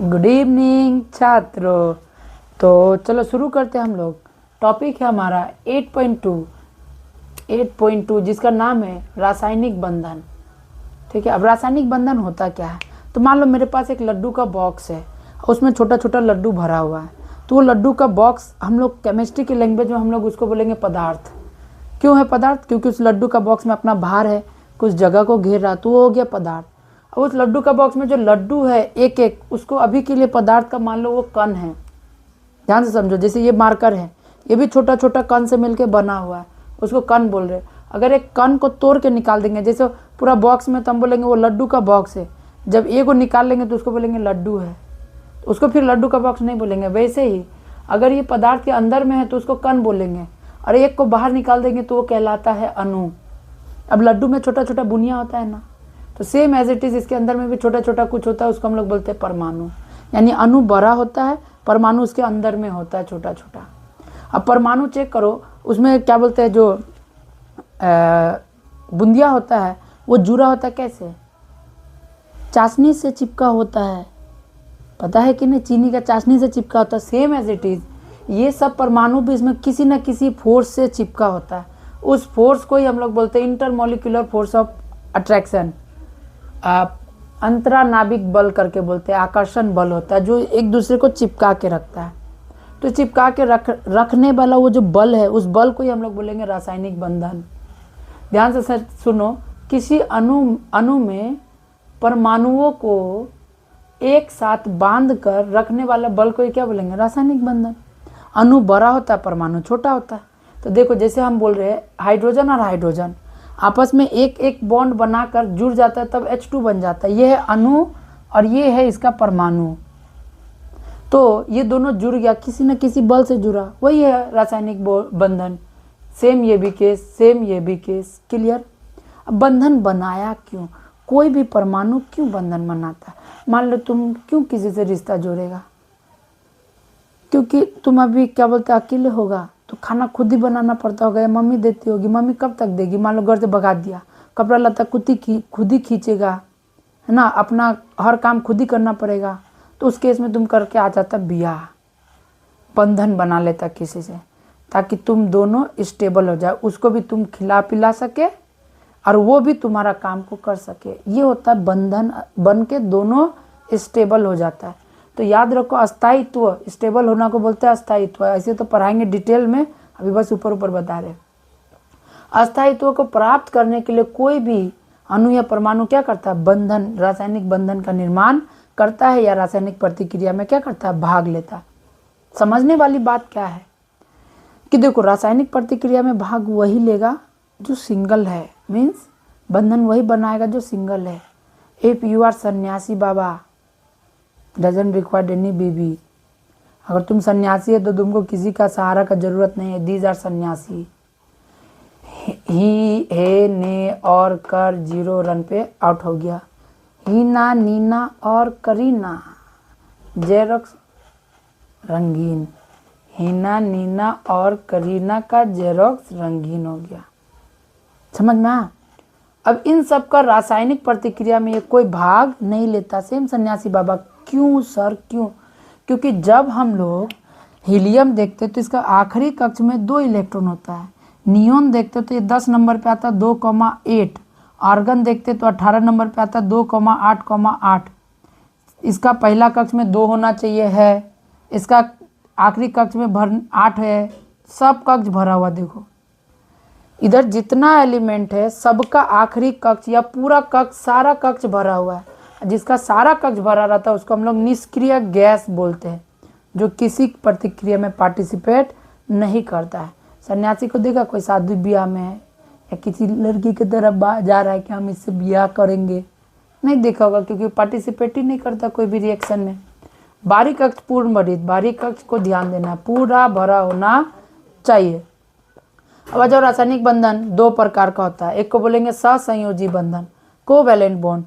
Good evening छात्रों। तो चलो शुरू करते हैं हम लोग। टॉपिक है हमारा 8.2 जिसका नाम है रासायनिक बंधन। ठीक है, अब रासायनिक बंधन होता क्या है। तो मान लो मेरे पास एक लड्डू का बॉक्स है, उसमें छोटा छोटा लड्डू भरा हुआ है। तो वो लड्डू का बॉक्स हम लोग केमिस्ट्री की लैंग्वेज में हम लोग उसको बोलेंगे पदार्थ। क्यों है पदार्थ? क्योंकि उस लड्डू का बॉक्स में अपना भार है, कुछ जगह को घेर रहा, तो वो हो गया पदार्थ। अब उस लड्डू का बॉक्स में जो लड्डू है एक एक, उसको अभी के लिए पदार्थ का मान लो वो कण है। ध्यान से समझो, जैसे ये मार्कर है, ये भी छोटा छोटा कण से मिलकर बना हुआ है, उसको कण बोल रहे हैं। अगर एक कण को तोड़ के निकाल देंगे, जैसे पूरा बॉक्स में, तो हम बोलेंगे वो लड्डू का बॉक्स है। जब ए को निकाल लेंगे तो उसको बोलेंगे लड्डू है, तो उसको फिर लड्डू का बॉक्स नहीं बोलेंगे। वैसे ही अगर ये पदार्थ के अंदर में है तो उसको कण बोलेंगे, और एक को बाहर निकाल देंगे तो वो कहलाता है अणु। अब लड्डू में छोटा छोटा बुनिया होता है ना, तो सेम एज इट इज इसके अंदर में भी छोटा छोटा कुछ होता है, उसको हम लोग बोलते हैं परमाणु। यानी अणु बड़ा होता है, परमाणु उसके अंदर में होता है छोटा छोटा। अब परमाणु चेक करो, उसमें क्या बोलते हैं, जो बूंदिया होता है वो जुड़ा होता है कैसे? चाशनी से चिपका होता है, पता है कि नहीं? चीनी का चाशनी से चिपका होता है। सेम एज इट इज ये सब परमाणु भी इसमें किसी न किसी फोर्स से चिपका होता है। उस फोर्स को ही हम लोग बोलते हैं इंटरमोलिकुलर फोर्स ऑफ अट्रैक्शन, अंतरानाभिक बल करके बोलते हैं। आकर्षण बल होता है जो एक दूसरे को चिपका के रखता है। तो चिपका के रखने वाला वो जो बल है, उस बल को ही हम लोग बोलेंगे रासायनिक बंधन। ध्यान से सुनो, किसी अणु में परमाणुओं को एक साथ बांध कर रखने वाला बल को ही क्या बोलेंगे? रासायनिक बंधन। अणु बड़ा होता है, परमाणु छोटा होता है। तो देखो, जैसे हम बोल रहे हैं हाइड्रोजन और हाइड्रोजन आपस में एक एक बॉन्ड बनाकर जुड़ जाता है, तब H2 बन जाता है। ये है अणु और ये है इसका परमाणु। तो ये दोनों जुड़ गया, किसी न किसी बल से जुड़ा, वही है रासायनिक बंधन। सेम ये भी केस, सेम ये भी केस। क्लियर? अब बंधन बनाया क्यों? कोई भी परमाणु क्यों बंधन बनाता है? मान लो तुम क्यों किसी से रिश्ता जोड़ेगा? क्योंकि तुम अभी क्या बोलते अकेले होगा तो खाना खुद ही बनाना पड़ता होगा, या मम्मी देती होगी। मम्मी कब तक देगी? मान लो घर से भगा दिया, कपड़ा लत्ता खुद ही खींचेगा, है ना, अपना हर काम खुद ही करना पड़ेगा। तो उस केस में तुम करके आ जाता ब्याह, बंधन बना लेता किसी से, ताकि तुम दोनों स्टेबल हो जाए। उसको भी तुम खिला पिला सके और वो भी तुम्हारा काम को कर सके। ये होता है बंधन, बन के दोनों स्टेबल हो जाता है। तो याद रखो, अस्थायित्व, स्टेबल होना को बोलते हैं अस्थायित्व। ऐसे तो पढ़ाएंगे डिटेल में, अभी बस ऊपर ऊपर बता रहे। अस्थायित्व को प्राप्त करने के लिए कोई भी अणु या परमाणु क्या करता है? बंधन, रासायनिक बंधन का निर्माण करता है, या रासायनिक प्रतिक्रिया में क्या करता है? भाग लेता है। समझने वाली बात क्या है कि देखो, रासायनिक प्रतिक्रिया में भाग वही लेगा जो सिंगल है, मीन्स बंधन वही बनाएगा जो सिंगल है। इफ यू आर सन्यासी बाबा, डजंट रिक्वायर्ड एनी बेबी। अगर तुम सन्यासी है तो तुमको किसी का सहारा का जरूरत नहीं है। दीज आर सन्यासी। ही, हे, ने और कर 0 रन पे आउट हो गया। हीना, नीना और करीना, जेरोक्स रंगीन। हीना, नीना और करीना का जेरोक्स रंगीन हो गया। समझ में आया? अब इन सब का रासायनिक प्रतिक्रिया में ये कोई भाग नहीं लेता। सेम सन्यासी बाबा। क्यों सर, क्यों? क्योंकि जब हम लोग हीलियम देखते तो इसका आखिरी कक्ष में 2 इलेक्ट्रॉन होता है। नियोन देखते तो ये 10 नंबर पे आता है 2,8। आर्गन देखते तो 18 नंबर पे आता है 2,8,8। इसका पहला कक्ष में 2 होना चाहिए है, इसका आखिरी कक्ष में 8 है। सब कक्ष भरा हुआ, देखो इधर जितना एलिमेंट है सबका आखिरी कक्ष या पूरा कक्ष, सारा कक्ष भरा हुआ है। जिसका सारा कक्ष भरा रहता है उसको हम लोग निष्क्रिय गैस बोलते हैं, जो किसी प्रतिक्रिया में पार्टिसिपेट नहीं करता है। सन्यासी को देखा कोई शादी ब्याह में है या किसी लड़की की तरफ जा रहा है कि हम इससे ब्याह करेंगे, नहीं देखा होगा, क्योंकि पार्टिसिपेट ही नहीं करता कोई भी रिएक्शन में। बारीक कक्ष पूर्ण भरित, बारीक कक्ष को ध्यान देना, पूरा भरा होना चाहिए। अब जो रासायनिक बंधन 2 प्रकार का होता है। एक को बोलेंगे सहसंयोजी बंधन, कोवैलेंट बॉन्ड।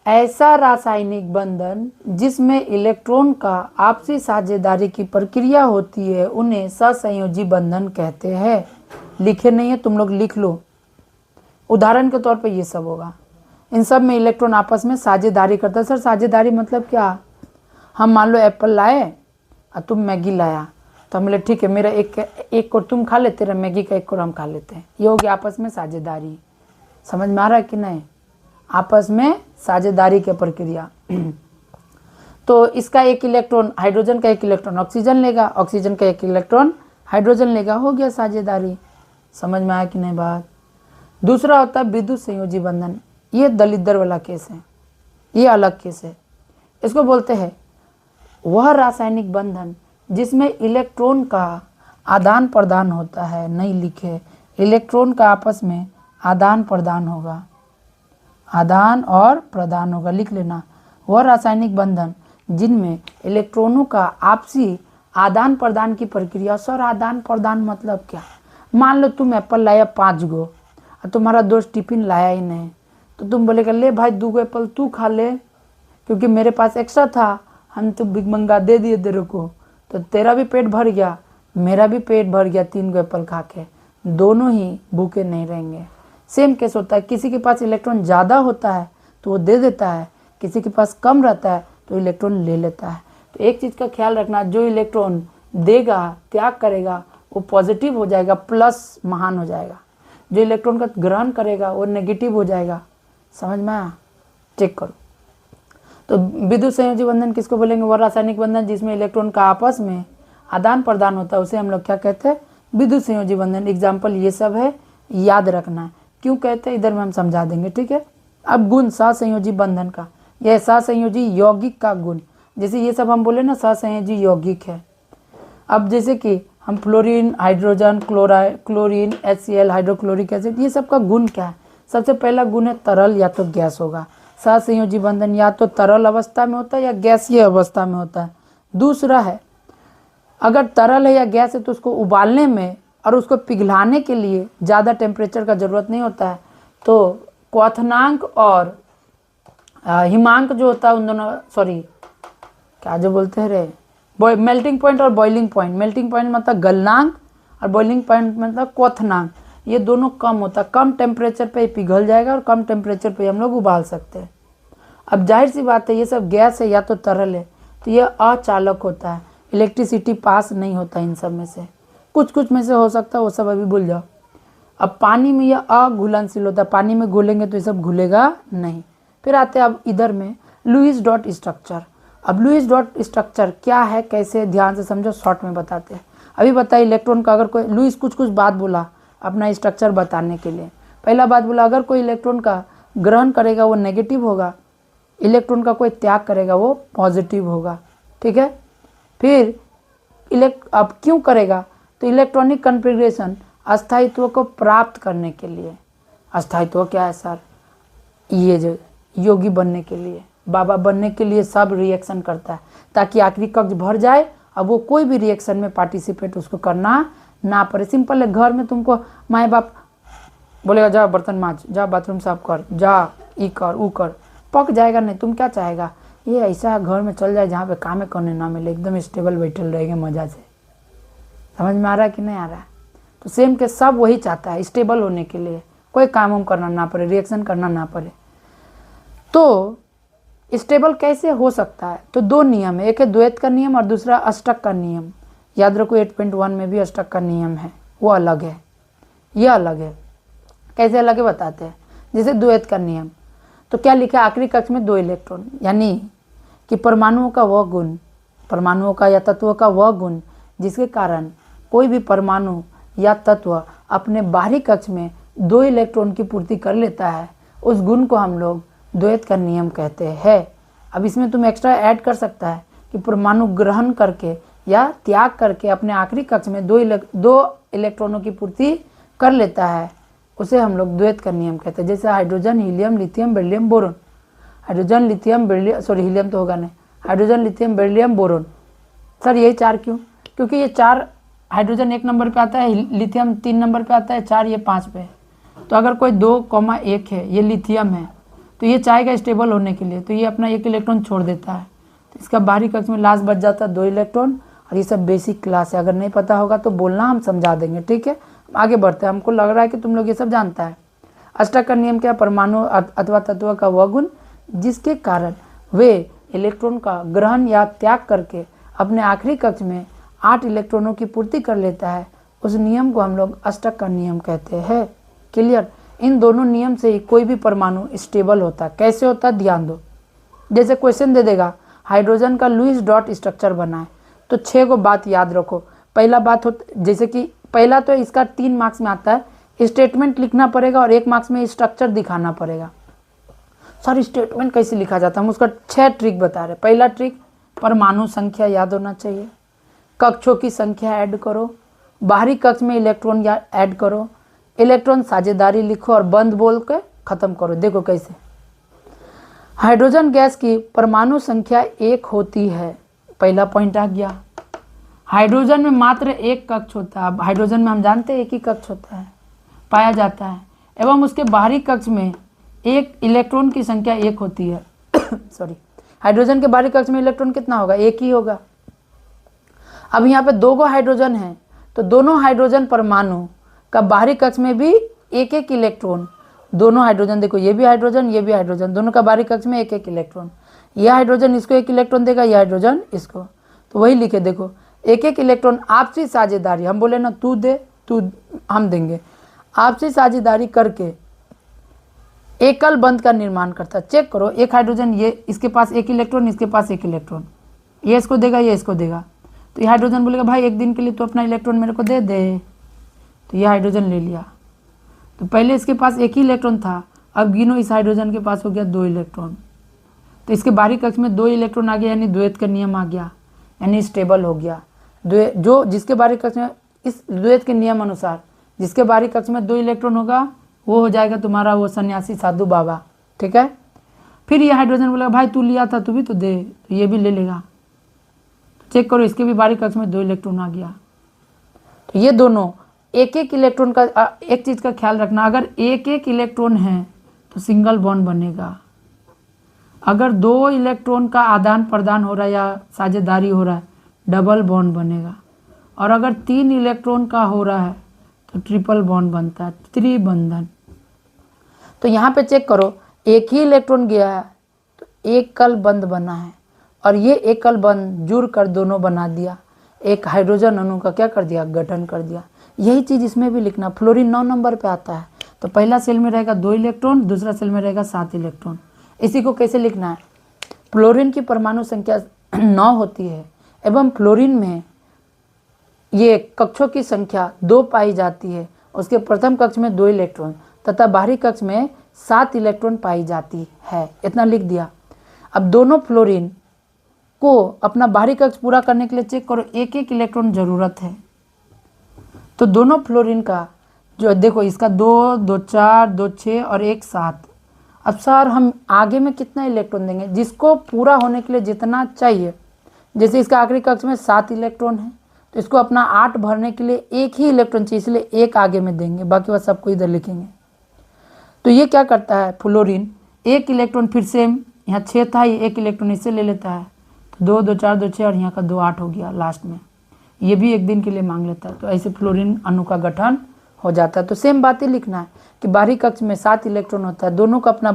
ऐसा रासायनिक बंधन जिसमें इलेक्ट्रॉन का आपसी साझेदारी की प्रक्रिया होती है, उन्हें सहसंयोजी बंधन कहते हैं। लिखे नहीं है, तुम लोग लिख लो। उदाहरण के तौर पे ये सब होगा। इन सब में इलेक्ट्रॉन आपस में साझेदारी करता है। सर साझेदारी मतलब क्या? हम मान लो एप्पल लाए और तुम मैगी लाया, तो हम बोले ठीक है मेरा एक को तुम खा ले, तेरा मैगी का एक को हम खा लेते हैं। ये हो गया आपस में साझेदारी। समझ में आ रहा है कि नहीं? आपस में साझेदारी की प्रक्रिया। तो इसका एक इलेक्ट्रॉन, हाइड्रोजन का एक इलेक्ट्रॉन ऑक्सीजन लेगा, ऑक्सीजन का एक इलेक्ट्रॉन हाइड्रोजन लेगा, हो गया साझेदारी। समझ में आया कि नहीं बात? दूसरा होता है विद्युत संयोजी बंधन। ये दलिद्दर वाला केस है, ये अलग केस है। इसको बोलते हैं वह रासायनिक बंधन जिसमें इलेक्ट्रॉन का आदान प्रदान होता है। नहीं लिखे, इलेक्ट्रॉन का आपस में आदान प्रदान होगा, आदान और प्रदान होगा, लिख लेना। वह रासायनिक बंधन जिनमें इलेक्ट्रॉनों का आपसी आदान प्रदान की प्रक्रिया। सर आदान प्रदान मतलब क्या? मान लो तुम एप्पल लाया 5 गो और तुम्हारा दोस्त टिफिन लाया ही नहीं, तो तुम बोलेगा ले भाई 2 गो एप्पल तू खा ले, क्योंकि मेरे पास एक्स्ट्रा था, हम तो बिग मंगा दे दिए तेरे को, तो तेरा भी पेट भर गया, मेरा भी पेट भर गया 3 गो एप्पल खा के, दोनों ही भूखे नहीं रहेंगे। सेम केस होता है, किसी के पास इलेक्ट्रॉन ज़्यादा होता है तो वो दे देता है, किसी के पास कम रहता है तो इलेक्ट्रॉन ले लेता है। तो एक चीज़ का ख्याल रखना, जो इलेक्ट्रॉन देगा, त्याग करेगा, वो पॉजिटिव हो जाएगा, प्लस महान हो जाएगा। जो इलेक्ट्रॉन का ग्रहण करेगा वो नेगेटिव हो जाएगा। समझ में आया? चेक करो। तो विद्युत संयोजी बंधन किसको बोलेंगे? वह रासायनिक बंधन जिसमें इलेक्ट्रॉन का आपस में आदान प्रदान होता है, उसे हम लोग क्या कहते हैं? विद्युत संयोजी बंधन। एग्जाम्पल ये सब है, याद रखना है। क्यों कहते हैं इधर में हम समझा देंगे, ठीक है। अब गुण सहसंयोजी बंधन का, यह सहसंयोजी यौगिक का गुण। जैसे ये सब हम बोले ना सहसंयोजी यौगिक है। अब जैसे कि हम fluorine, hydrogen, chlorine, HCl, hydrochloric acid, ये सब का गुण क्या है? सबसे पहला गुण है तरल या तो गैस होगा। सहसंयोजी बंधन या तो तरल अवस्था में होता है या गैसीय अवस्था में होता है। दूसरा है अगर तरल है या गैस है तो उसको उबालने में और उसको पिघलाने के लिए ज़्यादा टेम्परेचर का ज़रूरत नहीं होता है। तो क्वथनांक और हिमांक जो होता है उन दोनों, सॉरी क्या जो बोलते हैं रे, मेल्टिंग पॉइंट और बॉइलिंग पॉइंट। मेल्टिंग पॉइंट मतलब गलनांक और बॉइलिंग पॉइंट मतलब क्वथनांक। ये दोनों कम होता है, कम टेम्परेचर पे पिघल जाएगा और कम टेम्परेचर पे हम लोग उबाल सकते हैं। अब जाहिर सी बात है ये सब गैस है या तो तरल है, तो ये अचालक होता है, इलेक्ट्रिसिटी पास नहीं होता इन सब में से। कुछ कुछ में से हो सकता है, वो सब अभी भूल जाओ। अब पानी में यह अघुलनशील होता है, पानी में घुलेंगे तो ये सब घुलेगा नहीं। फिर आते हैं अब इधर में लुईस डॉट स्ट्रक्चर। अब लुईस डॉट स्ट्रक्चर क्या है, कैसे, ध्यान से समझो, शॉर्ट में बताते हैं। अभी बताइए इलेक्ट्रॉन का, अगर कोई लुईस कुछ बात बोला अपना स्ट्रक्चर बताने के लिए। पहला बात बोला अगर कोई इलेक्ट्रॉन का ग्रहण करेगा वो नेगेटिव होगा, इलेक्ट्रॉन का कोई त्याग करेगा वो पॉजिटिव होगा, ठीक है। फिर अब क्यों करेगा, तो इलेक्ट्रॉनिक कन्फिग्रेशन अस्थायित्व को प्राप्त करने के लिए। अस्थायित्व क्या है सर? ये जो योगी बनने के लिए, बाबा बनने के लिए सब रिएक्शन करता है ताकि आखिरी कक्ष भर जाए, अब वो कोई भी रिएक्शन में पार्टिसिपेट उसको करना ना पड़े। सिंपल है, घर में तुमको माँ बाप बोलेगा जा बर्तन मांज, जा बाथरूम साफ कर, जा ई कर ऊ कर, पक जाएगा नहीं। तुम क्या चाहेगा? ये ऐसा घर में चल जाए जहाँ पे काम करने ना मिले, एकदम स्टेबल बैठल रहेंगे मज़ा से। समझ में आ रहा है कि नहीं आ रहा है? तो सेम के सब वही चाहता है, स्टेबल होने के लिए, कोई काम उम करना ना पड़े, रिएक्शन करना ना पड़े। तो स्टेबल कैसे हो सकता है? तो 2 नियम है, एक है द्वैत का नियम और दूसरा अष्टक का नियम। याद रखो 8.1 में भी अष्टक का नियम है, वो अलग है, ये अलग है। कैसे अलग है बताते हैं। जैसे द्वैत का नियम, तो क्या लिखा है? आखिरी कक्ष में 2 इलेक्ट्रॉन, यानी कि परमाणुओं का वह गुण, परमाणुओं का या तत्वों का वह गुण जिसके कारण कोई भी परमाणु या तत्व अपने बाहरी कक्ष में 2 इलेक्ट्रॉन की पूर्ति कर लेता है, उस गुण को हम लोग द्वैत का नियम कहते हैं। अब इसमें तुम एक्स्ट्रा ऐड कर सकता है कि परमाणु ग्रहण करके या त्याग करके अपने आखिरी कक्ष में 2 इलेक्ट्रॉनों की पूर्ति कर लेता है, उसे हम लोग द्वैत का नियम कहते हैं। जैसे hydrogen, helium, lithium, beryllium, boron. Hydrogen, lithium, beryllium, sorry helium तो होगा नहीं, hydrogen, lithium, beryllium, boron. Sir यही 4 क्यों? क्योंकि ये 4, हाइड्रोजन 1 नंबर पे आता है, लिथियम 3 नंबर पे आता है, 4 ये 5 पे। तो अगर कोई 2,1 है, ये लिथियम है, तो ये चाहेगा स्टेबल होने के लिए, तो ये अपना 1 इलेक्ट्रॉन छोड़ देता है, तो इसका बाहरी कक्ष में लास्ट बच जाता है 2 इलेक्ट्रॉन। और ये सब बेसिक क्लास है, अगर नहीं पता होगा तो बोलना, हम समझा देंगे, ठीक है। आगे बढ़ते हैं, हमको लग रहा है कि तुम लोग ये सब जानता है। अष्टक का नियम क्या? परमाणु अथवा तत्व का वह गुण जिसके कारण वे इलेक्ट्रॉन का ग्रहण या त्याग करके अपने आखिरी कक्ष में 8 इलेक्ट्रॉनों की पूर्ति कर लेता है, उस नियम को हम लोग अष्टक का नियम कहते हैं। क्लियर? इन दोनों नियम से ही कोई भी परमाणु स्टेबल होता है। कैसे होता है ध्यान दो। जैसे क्वेश्चन दे देगा हाइड्रोजन का लुईस डॉट स्ट्रक्चर बनाए, तो 6 को बात याद रखो। पहला बात हो, जैसे कि पहला तो इसका 3 मार्क्स में आता है, स्टेटमेंट लिखना पड़ेगा और 1 मार्क्स में स्ट्रक्चर दिखाना पड़ेगा। सर स्टेटमेंट कैसे लिखा जाता है, हम उसका 6 ट्रिक बता रहे। पहला ट्रिक, परमाणु संख्या याद होना चाहिए, कक्षों की संख्या ऐड करो, बाहरी कक्ष में इलेक्ट्रॉन या ऐड करो, इलेक्ट्रॉन साझेदारी लिखो और बंद बोल के खत्म करो। देखो कैसे। हाइड्रोजन गैस की परमाणु संख्या 1 होती है, पहला पॉइंट आ गया। हाइड्रोजन में मात्र एक कक्ष होता है। हाइड्रोजन में हम जानते हैं एक ही कक्ष होता है, पाया जाता है, एवं उसके बाहरी कक्ष में एक इलेक्ट्रॉन की संख्या 1 होती है। सॉरी, हाइड्रोजन के बाहरी कक्ष में इलेक्ट्रॉन कितना होगा? 1 ही होगा। अब यहाँ पे 2 हाइड्रोजन है, तो दोनों हाइड्रोजन परमाणु का बाहरी कक्ष में भी एक एक इलेक्ट्रॉन, दोनों हाइड्रोजन, देखो ये भी हाइड्रोजन ये भी हाइड्रोजन, दोनों का बाहरी कक्ष में एक एक इलेक्ट्रॉन। यह हाइड्रोजन इसको 1 इलेक्ट्रॉन देगा, यह हाइड्रोजन इसको, तो वही लिखे देखो, एक एक इलेक्ट्रॉन आपसी साझेदारी, हम बोले ना तू दे तू हम देंगे, आपसी साझेदारी करके एकल बंध का निर्माण करता है। चेक करो, एक हाइड्रोजन ये इसके पास 1 इलेक्ट्रॉन, इसके पास 1 इलेक्ट्रॉन, ये इसको देगा ये इसको देगा, तो ये हाइड्रोजन बोलेगा भाई एक दिन के लिए तो अपना इलेक्ट्रॉन मेरे को दे दे, तो ये हाइड्रोजन ले लिया। तो पहले इसके पास 1 ही इलेक्ट्रॉन था, अब गिनो इस हाइड्रोजन के पास हो गया 2 इलेक्ट्रॉन, तो इसके बाहरी कक्ष में 2 इलेक्ट्रॉन आ गया, यानी द्वैत का नियम आ गया, यानी स्टेबल हो गया। जो जिसके बाहरी कक्ष में इस द्वैत के नियम अनुसार जिसके बाहरी कक्ष में 2 इलेक्ट्रॉन होगा वो हो जाएगा तुम्हारा वो सन्यासी साधु बाबा। ठीक है। फिर ये हाइड्रोजन बोलेगा भाई तू लिया था तू भी तो दे, तो ये भी ले लेगा। चेक करो, इसके भी बाहरी कक्ष में 2 इलेक्ट्रॉन आ गया। तो ये दोनों एक एक इलेक्ट्रॉन का, एक चीज़ का ख्याल रखना, अगर एक एक इलेक्ट्रॉन है तो सिंगल बॉन्ड बनेगा। अगर 2 इलेक्ट्रॉन का आदान प्रदान हो रहा है या साझेदारी हो रहा है, डबल बॉन्ड बनेगा। और अगर 3 इलेक्ट्रॉन का हो रहा है तो ट्रिपल बॉन्ड बनता है, त्रिबंधन। तो यहाँ पे चेक करो, एक ही इलेक्ट्रॉन गया है तो एकल बंध बना है, और ये एकल बंध जुड़ कर दोनों बना दिया, एक हाइड्रोजन अणु का क्या कर दिया? गठन कर दिया। यही चीज़ इसमें भी लिखना। फ्लोरीन 9 नंबर पे आता है, तो पहला सेल में रहेगा 2 इलेक्ट्रॉन, दूसरा सेल में रहेगा 7 इलेक्ट्रॉन। इसी को कैसे लिखना है? फ्लोरीन की परमाणु संख्या 9 होती है एवं फ्लोरीन में ये कक्षों की संख्या 2 पाई जाती है। उसके प्रथम कक्ष में 2 इलेक्ट्रॉन तथा बाहरी कक्ष में 7 इलेक्ट्रॉन पाई जाती है। इतना लिख दिया। अब दोनों फ्लोरीन को अपना बाहरी कक्ष पूरा करने के लिए चेक करो, एक एक इलेक्ट्रॉन जरूरत है। तो दोनों फ्लोरीन का जो देखो, इसका 2, 2, 4, 2, 6 और 1, 7। अब सर हम आगे में कितना इलेक्ट्रॉन देंगे? जिसको पूरा होने के लिए जितना चाहिए, जैसे इसका आखिरी कक्ष में 7 इलेक्ट्रॉन है, तो इसको अपना 8 भरने के लिए 1 ही इलेक्ट्रॉन चाहिए, इसलिए 1 आगे में देंगे, बाकी बस सबको इधर लिखेंगे। तो ये क्या करता है? फ्लोरीन 1 इलेक्ट्रॉन, फिर सेम यहाँ 6 था, ये 1 इलेक्ट्रॉन इससे ले लेता है, तो 2, 2, 4, 2, 6 और यहाँ का 2, 8 हो गया लास्ट में। ये भी एक दिन के लिए मांग लेता है। तो ऐसे फ्लोरीन अणु का गठन हो जाता है। तो सेम बात ही लिखना है कि बाहरी कक्ष में 7 इलेक्ट्रॉन होता है, दोनों को अपना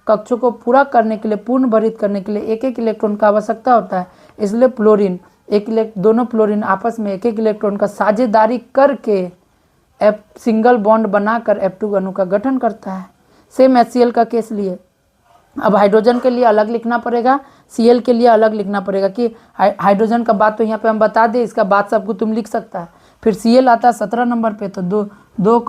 कक्षों को पूरा करने के लिए, पूर्ण भरित करने के लिए एक एक इलेक्ट्रॉन का आवश्यकता होता है। इसलिए फ्लोरीन दोनों फ्लोरीन आपस में एक एक इलेक्ट्रॉन का साझेदारी करके सिंगल बॉन्ड बनाकर F2 अणु का गठन करता है। सेम HCl का केस लिए। अब हाइड्रोजन के लिए अलग लिखना पड़ेगा, Cl के लिए अलग लिखना पड़ेगा कि हाइड्रोजन का बात तो यहाँ पे हम बता दें, इसका बात सबको तुम लिख सकता है। फिर Cl आता है 17 नंबर पे, तो 2,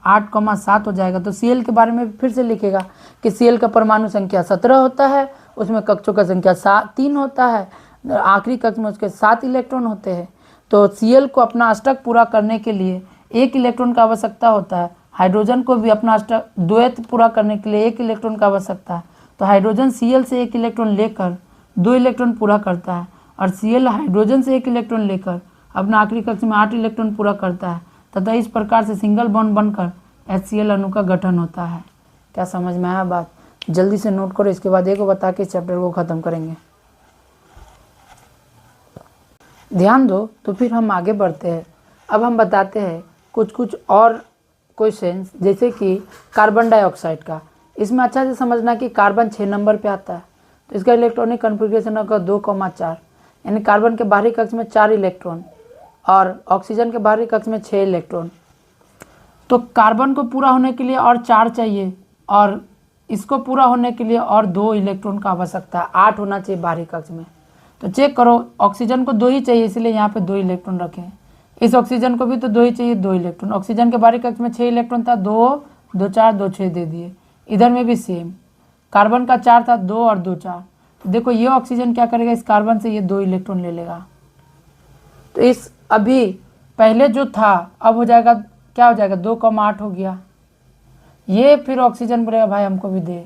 8, 7 हो जाएगा। तो Cl के बारे में फिर से लिखेगा कि Cl का परमाणु संख्या 17 होता है, उसमें कक्षों का संख्या 3 होता है, आखिरी कक्ष में उसके 7 इलेक्ट्रॉन होते हैं। तो Cl को अपना अष्टक पूरा करने के लिए 1 इलेक्ट्रॉन का आवश्यकता होता है। हाइड्रोजन को भी अपना अष्टक द्वैत पूरा करने के लिए 1 इलेक्ट्रॉन का आवश्यकता है। तो हाइड्रोजन Cl से 1 इलेक्ट्रॉन लेकर 2 इलेक्ट्रॉन पूरा करता है, और Cl हाइड्रोजन से 1 इलेक्ट्रॉन लेकर अपना आखिरी कक्ष में 8 इलेक्ट्रॉन पूरा करता है, तथा इस प्रकार से सिंगल बॉन्ड बनकर HCl अणु का गठन होता है। क्या समझ में आया बात? जल्दी से नोट करो, इसके बाद एक बता के इस चैप्टर को ख़त्म करेंगे। ध्यान दो, तो फिर हम आगे बढ़ते हैं। अब हम बताते हैं कुछ और क्वेश्चंस, जैसे कि कार्बन डाइऑक्साइड का। इसमें अच्छा से समझना कि कार्बन 6 नंबर पे आता है, तो इसका इलेक्ट्रॉनिक कॉन्फ़िगरेशन होगा 2,4, यानी कार्बन के बाहरी कक्ष में 4 इलेक्ट्रॉन और ऑक्सीजन के बाहरी कक्ष में 6 इलेक्ट्रॉन। तो कार्बन को पूरा होने के लिए और 4 चाहिए और इसको पूरा होने के लिए और 2 इलेक्ट्रॉन का आवश्यकता है, 8 होना चाहिए बाहरी कक्ष में। तो चेक करो, ऑक्सीजन को 2 ही चाहिए, इसलिए यहाँ पे 2 इलेक्ट्रॉन रखे हैं। इस ऑक्सीजन को भी तो 2 ही चाहिए, 2 इलेक्ट्रॉन। ऑक्सीजन के बाहरी कक्ष में 6 इलेक्ट्रॉन था, 2 2 4 2 6 दे दिए। इधर में भी सेम, कार्बन का 4 था, 2 और 2 4। तो देखो ये ऑक्सीजन क्या करेगा, इस कार्बन से ये 2 इलेक्ट्रॉन ले लेगा। तो इस अभी पहले जो था अब हो जाएगा, क्या हो जाएगा, 2,8 हो गया। ये फिर ऑक्सीजन बोलेगा भाई हमको भी दे,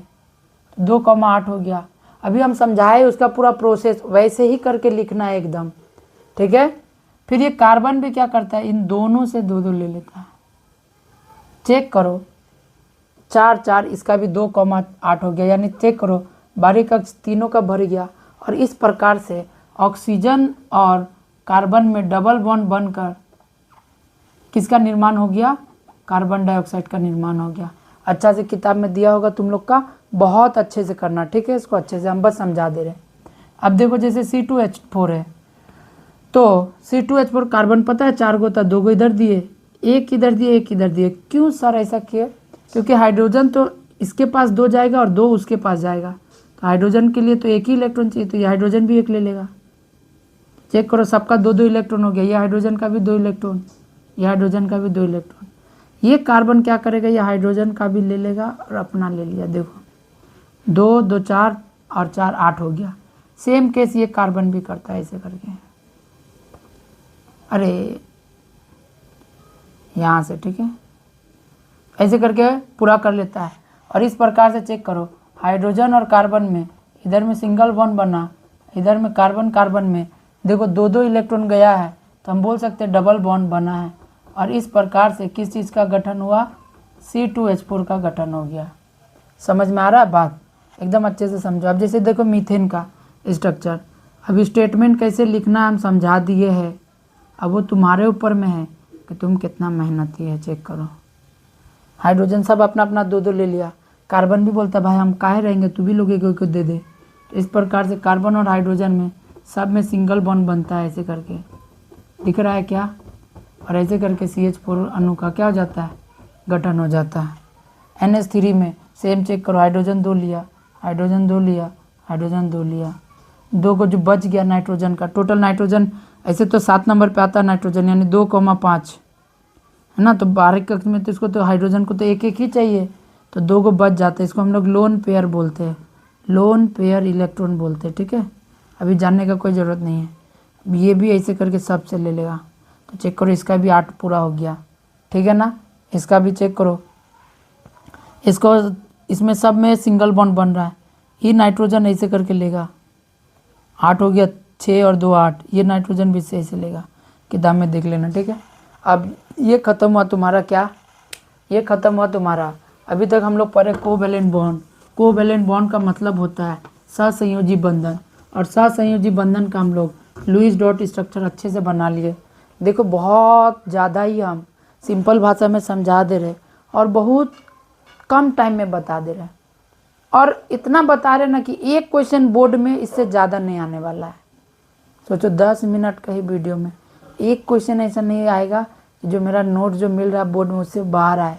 2,8 हो गया। अभी हम समझाए उसका पूरा प्रोसेस, वैसे ही करके लिखना है एकदम, ठीक है। फिर ये कार्बन भी क्या करता है, इन दोनों से 2 2 ले लेता है। चेक करो, 4 4, इसका भी 2,8 हो गया, यानी चेक करो बाहरी कक्ष तीनों का भर गया। और इस प्रकार से ऑक्सीजन और कार्बन में डबल बॉन्ड बनकर किसका निर्माण हो गया, कार्बन डाइऑक्साइड का निर्माण हो गया। अच्छा से किताब में दिया होगा तुम लोग का, बहुत अच्छे से करना, ठीक है। इसको अच्छे से हम बस समझा दे रहे हैं। अब देखो जैसे C2H4 है, तो C2H4 कार्बन पता है 4 गो था, 2 गो इधर दिए, एक इधर दिए, एक इधर दिए। क्यों सर ऐसा किए, क्योंकि हाइड्रोजन तो इसके पास 2 जाएगा और 2 उसके पास जाएगा, तो हाइड्रोजन के लिए तो एक ही इलेक्ट्रॉन चाहिए, तो ये हाइड्रोजन भी एक ले लेगा। चेक करो, सबका 2 2 इलेक्ट्रॉन हो गया। ये हाइड्रोजन का भी 2 इलेक्ट्रॉन, ये हाइड्रोजन का भी 2 इलेक्ट्रॉन। ये कार्बन क्या करेगा, ये हाइड्रोजन का भी ले लेगा और अपना ले लिया। देखो 2 2 4 और 4 8 हो गया। सेम केस ये कार्बन भी करता है ऐसे करके, अरे यहाँ से, ठीक है, ऐसे करके पूरा कर लेता है। और इस प्रकार से चेक करो, हाइड्रोजन और कार्बन में इधर में सिंगल बॉन्ड बना, इधर में कार्बन कार्बन में देखो 2 2 इलेक्ट्रॉन गया है, तो हम बोल सकते हैं डबल बॉन्ड बना है। और इस प्रकार से किस चीज़ का गठन हुआ, C2H4 का गठन हो गया। समझ में आ रहा है बात, एकदम अच्छे से समझो। अब जैसे देखो मीथेन का स्ट्रक्चर, अभी स्टेटमेंट कैसे लिखना हम समझा दिए हैं, अब वो तुम्हारे ऊपर में है कि तुम कितना मेहनती है। चेक करो, हाइड्रोजन सब अपना अपना 2 2 ले लिया, कार्बन भी बोलता भाई हम काहे रहेंगे, तू भी लोग एक एक दे दे। तो इस प्रकार से कार्बन और हाइड्रोजन में सब में सिंगल बॉन्ड बनता है, ऐसे करके दिख रहा है क्या। और ऐसे करके CH4 अणु का क्या हो जाता है, गठन हो जाता है। NH3 में सेम चेक करो, हाइड्रोजन 2 लिया, हाइड्रोजन 2 लिया, हाइड्रोजन 2 लिया, 2 को जो बच गया नाइट्रोजन का, टोटल नाइट्रोजन ऐसे तो 7 नंबर पे आता है नाइट्रोजन, यानी 2,5 है ना। तो बाहरी कक्ष में तो इसको तो हाइड्रोजन को तो एक एक ही चाहिए, तो 2 को बच जाता है। इसको हम लोग लोन पेयर बोलते हैं, लोन पेयर इलेक्ट्रॉन बोलते हैं, ठीक है। अभी जानने का कोई ज़रूरत नहीं है। ये भी ऐसे करके सब से ले लेगा। तो चेक करो, इसका भी 8 पूरा हो गया, ठीक है ना। इसका भी चेक करो, इसको इसमें सब में सिंगल बॉन्ड बन रहा है, ये नाइट्रोजन ऐसे करके लेगा, 8 हो गया, 6 और 2 8। ये नाइट्रोजन भी से ऐसे लेगा, किताब में देख लेना, ठीक है। अब ये ख़त्म हुआ तुम्हारा क्या, ये ख़त्म हुआ तुम्हारा। अभी तक हम लोग पढ़े कोवैलेंट बॉन्ड। कोवैलेंट बॉन्ड का मतलब होता है सहसंयोजी बंधन, और सहसंयोजी बंधन का हम लोग लुईस डॉट स्ट्रक्चर अच्छे से बना लिए। देखो बहुत ज़्यादा ही हम सिंपल भाषा में समझा दे रहे और बहुत कम टाइम में बता दे रहे, और इतना बता रहे ना कि एक क्वेश्चन बोर्ड में इससे ज़्यादा नहीं आने वाला है। सोचो 10 मिनट का ही वीडियो में एक क्वेश्चन ऐसा नहीं आएगा कि जो मेरा नोट जो मिल रहा है बोर्ड में उससे बाहर आए।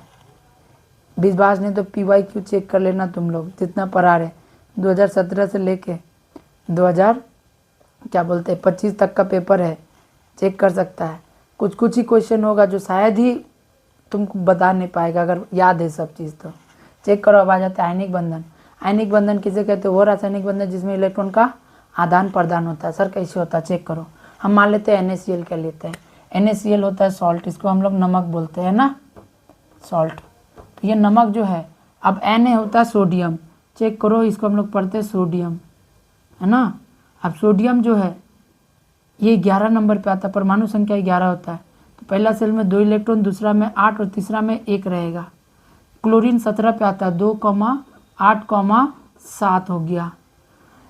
20 नहीं तो PYQ चेक कर लेना तुम लोग, जितना पढ़ा रहे 2017 से लेके 2025 तक का पेपर है, चेक कर सकता है। कुछ कुछ ही क्वेश्चन होगा जो शायद ही तुमको बता नहीं पाएगा, अगर याद है सब चीज़ तो। चेक करो, अब आ जाता है आयनिक बंधन। आयनिक बंधन किसे कहते हैं, वो रासायनिक बंधन जिसमें इलेक्ट्रॉन का आदान प्रदान होता है। सर कैसे होता है, चेक करो। हम मान लेते हैं NaCl क्या लेते हैं, NaCl होता है सॉल्ट, इसको हम लोग नमक बोलते हैं ना, सॉल्ट। तो ये नमक जो है, अब Na होता है सोडियम, चेक करो, इसको हम लोग पढ़ते हैं सोडियम, है ना। अब सोडियम जो है ये 11 नंबर पे आता है, परमाणु संख्या 11 होता है। तो पहला सेल में 2 इलेक्ट्रॉन, दूसरा में 8 और तीसरा में 1 रहेगा। क्लोरीन 17 पे आता है, 2,8,7 हो गया।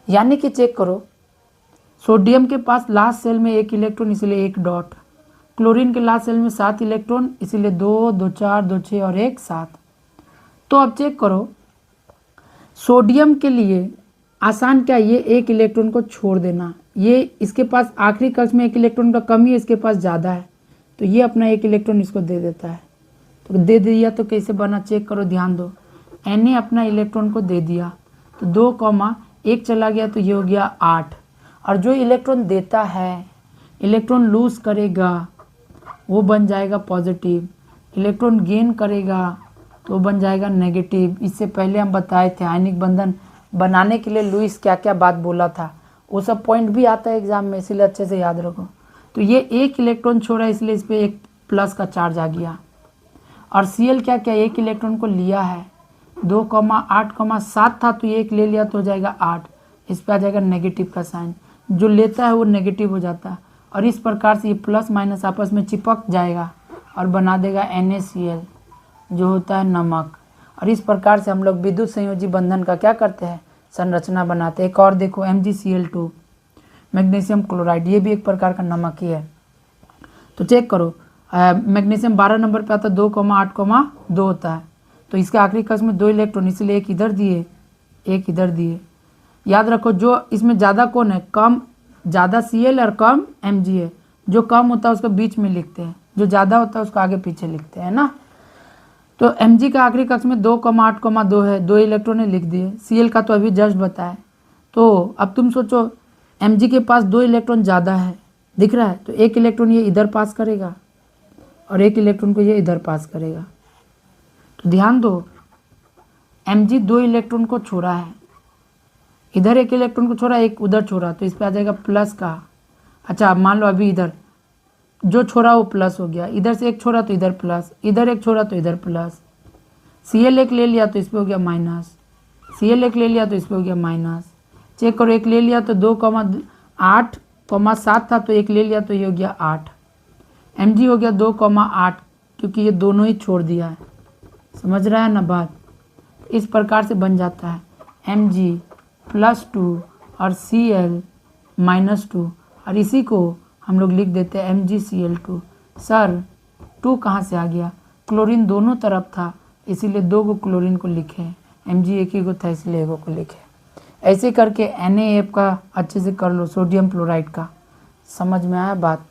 यानी कि चेक करो, सोडियम के पास लास्ट सेल में 1 इलेक्ट्रॉन, इसीलिए 1 डॉट। क्लोरीन के लास्ट सेल में 7 इलेक्ट्रॉन, इसीलिए 2 2 4 2 6 और 1 7। तो अब चेक करो, सोडियम के लिए आसान क्या, ये एक इलेक्ट्रॉन को छोड़ देना, ये इसके पास आखिरी कक्ष में एक इलेक्ट्रॉन का कमी है, इसके पास ज़्यादा है, तो ये अपना एक इलेक्ट्रॉन इसको दे देता है। तो दे दिया तो कैसे बना, चेक करो, ध्यान दो। Na अपना इलेक्ट्रॉन को दे दिया, तो 2,1 चला गया, तो ये हो गया 8। और जो इलेक्ट्रॉन देता है, इलेक्ट्रॉन लूज करेगा, वो बन जाएगा पॉजिटिव। इलेक्ट्रॉन गेन करेगा तो वो बन जाएगा नेगेटिव। इससे पहले हम बताए थे आयनिक बंधन बनाने के लिए लुईस क्या क्या बात बोला था, वो सब पॉइंट भी आता है एग्जाम में, इसलिए अच्छे से याद रखो। तो ये एक इलेक्ट्रॉन छोड़ा, इसलिए इस पर एक प्लस का चार्ज आ गया। और Cl क्या क्या, एक इलेक्ट्रॉन को लिया है, 2,8,7 था, तो ये एक ले लिया तो हो जाएगा 8, इस पर आ जाएगा नेगेटिव का साइन। जो लेता है वो नेगेटिव हो जाता है, और इस प्रकार से ये प्लस माइनस आपस में चिपक जाएगा और बना देगा NaCl, जो होता है नमक। और इस प्रकार से हम लोग विद्युत संयोजी बंधन का क्या करते हैं, संरचना बनाते हैं। एक और देखो MgCl2, मैग्नीशियम क्लोराइड, ये भी एक प्रकार का नमक ही है। तो चेक करो, मैग्नीशियम 12 नंबर पे आता है, 2,8,2 होता है, तो इसके आखिरी कक्ष में 2 इलेक्ट्रॉन, इसलिए एक इधर दिए, एक इधर दिए। याद रखो जो इसमें ज़्यादा कौन है, कम, ज़्यादा Cl और कम Mg है। जो कम होता है उसको बीच में लिखते हैं, जो ज़्यादा होता है उसको आगे पीछे लिखते हैं ना। तो Mg का आखिरी कक्ष में 2,8,2 है, 2 इलेक्ट्रॉन लिख दिए। Cl का तो अभी जस्ट बताए। तो अब तुम सोचो Mg के पास 2 इलेक्ट्रॉन ज़्यादा है, दिख रहा है, तो एक इलेक्ट्रॉन ये इधर पास करेगा और एक इलेक्ट्रॉन को ये इधर पास करेगा। तो ध्यान दो, Mg 2 इलेक्ट्रॉन को छोड़ा है, इधर एक इलेक्ट्रॉन को छोड़ा, एक उधर छोड़ा, तो इस पे आ जाएगा प्लस का। अच्छा मान लो अभी इधर जो छोड़ा वो प्लस हो गया, इधर से एक छोड़ा तो इधर प्लस, इधर एक छोड़ा तो इधर प्लस। Cl एक ले लिया तो इस पे हो गया माइनस, Cl एक ले लिया तो इस पे हो गया माइनस। चेक करो, एक ले लिया तो 2,8,7 था, तो एक ले लिया तो ये हो गया 8। Mg हो गया 2,8, क्योंकि ये दोनों ही छोड़ दिया है। समझ रहा है ना बात। इस प्रकार से बन जाता है Mg+2 और Cl -2, और इसी को हम लोग लिख देते हैं MgCl2। सर 2 कहाँ से आ गया, क्लोरीन दोनों तरफ था, इसीलिए 2 को क्लोरीन को लिखे, Mg एक ही को था इसलिए 1 को लिखे। ऐसे करके NaF का अच्छे से कर लो, सोडियम क्लोराइड का। समझ में आया बात,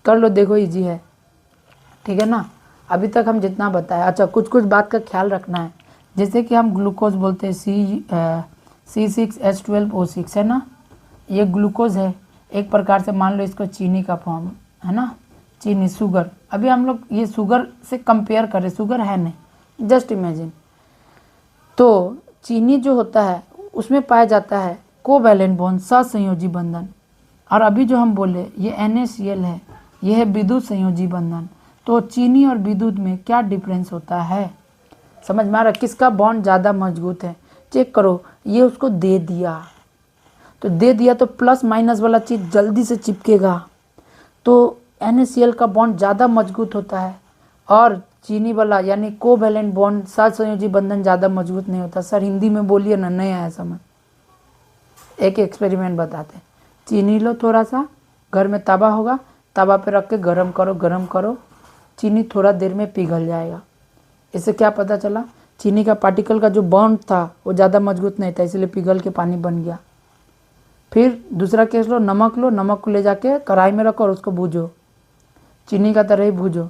कर लो, देखो इजी है, ठीक है ना। अभी तक हम जितना बताया। अच्छा कुछ कुछ बात का ख्याल रखना है, जैसे कि हम ग्लूकोज बोलते हैं C6H12O6 है ना, ये ग्लूकोज है एक प्रकार से, मान लो इसको चीनी का फॉर्म है ना, चीनी, शुगर। अभी हम लोग ये शुगर से कंपेयर करें, शुगर है नहीं, जस्ट इमेजिन। तो चीनी जो होता है उसमें पाया जाता है कोवैलेंट बॉन्ड, सहसंयोजी बंधन। और अभी जो हम बोले ये NaCl है, ये है विद्युत संयोजी बंधन। तो चीनी और विद्युत में क्या डिफरेंस होता है, समझ में आ रहा है, किसका बॉन्ड ज़्यादा मजबूत है। चेक करो, ये उसको दे दिया, तो दे दिया तो प्लस माइनस वाला चीज़ जल्दी से चिपकेगा, तो NaCl का बॉन्ड ज़्यादा मजबूत होता है, और चीनी वाला यानी कोवैलेंट बॉन्ड, सहसंयोजी बंधन ज़्यादा मजबूत नहीं होता। सर हिंदी में बोलिए ना, नहीं आया समझ। एक एक्सपेरिमेंट बताते हैं, चीनी लो थोड़ा सा, घर में तवा होगा, तवा पे रख के गरम करो, चीनी थोड़ा देर में पिघल जाएगा। इससे क्या पता चला, चीनी का पार्टिकल का जो बॉन्ड था वो ज़्यादा मजबूत नहीं था, इसलिए पिघल के पानी बन गया। फिर दूसरा केस लो, नमक को ले जाके कढ़ाई में रखो और उसको भूजो, चीनी का तरह ही भूजो,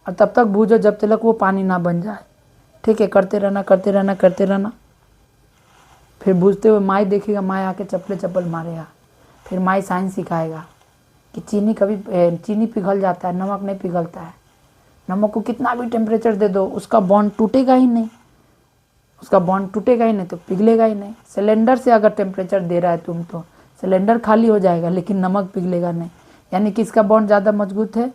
और तब तक भूजो जब तक वो पानी ना बन जाए, ठीक है। करते रहना। फिर भूजते हुए माई देखेगा, माई आके चप्पल मारेगा, फिर माई साइंस सिखाएगा कि चीनी पिघल जाता है, नमक नहीं पिघलता है। नमक को कितना भी टेम्परेचर दे दो उसका बॉन्ड टूटेगा ही नहीं, तो पिघलेगा ही नहीं। सिलेंडर से अगर टेम्परेचर दे रहा है तुम, तो सिलेंडर खाली हो जाएगा लेकिन नमक पिघलेगा नहीं। यानी किसका बॉन्ड ज़्यादा मजबूत है,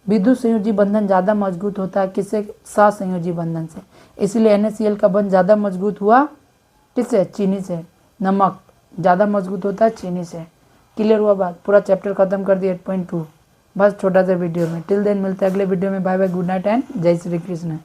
विद्युत संयोजी बंधन ज़्यादा मजबूत होता है किससे, सहसंयोजी बंधन से। इसलिए NaCl का बंध ज़्यादा मजबूत हुआ किससे, चीनी से। नमक ज़्यादा मजबूत होता है चीनी से। क्लियर हुआ बात, पूरा चैप्टर खत्म कर दिया 8.2, बस छोटा सा वीडियो में। टिल देन मिलते हैं अगले वीडियो में। Bye bye, good night and जय श्री कृष्ण।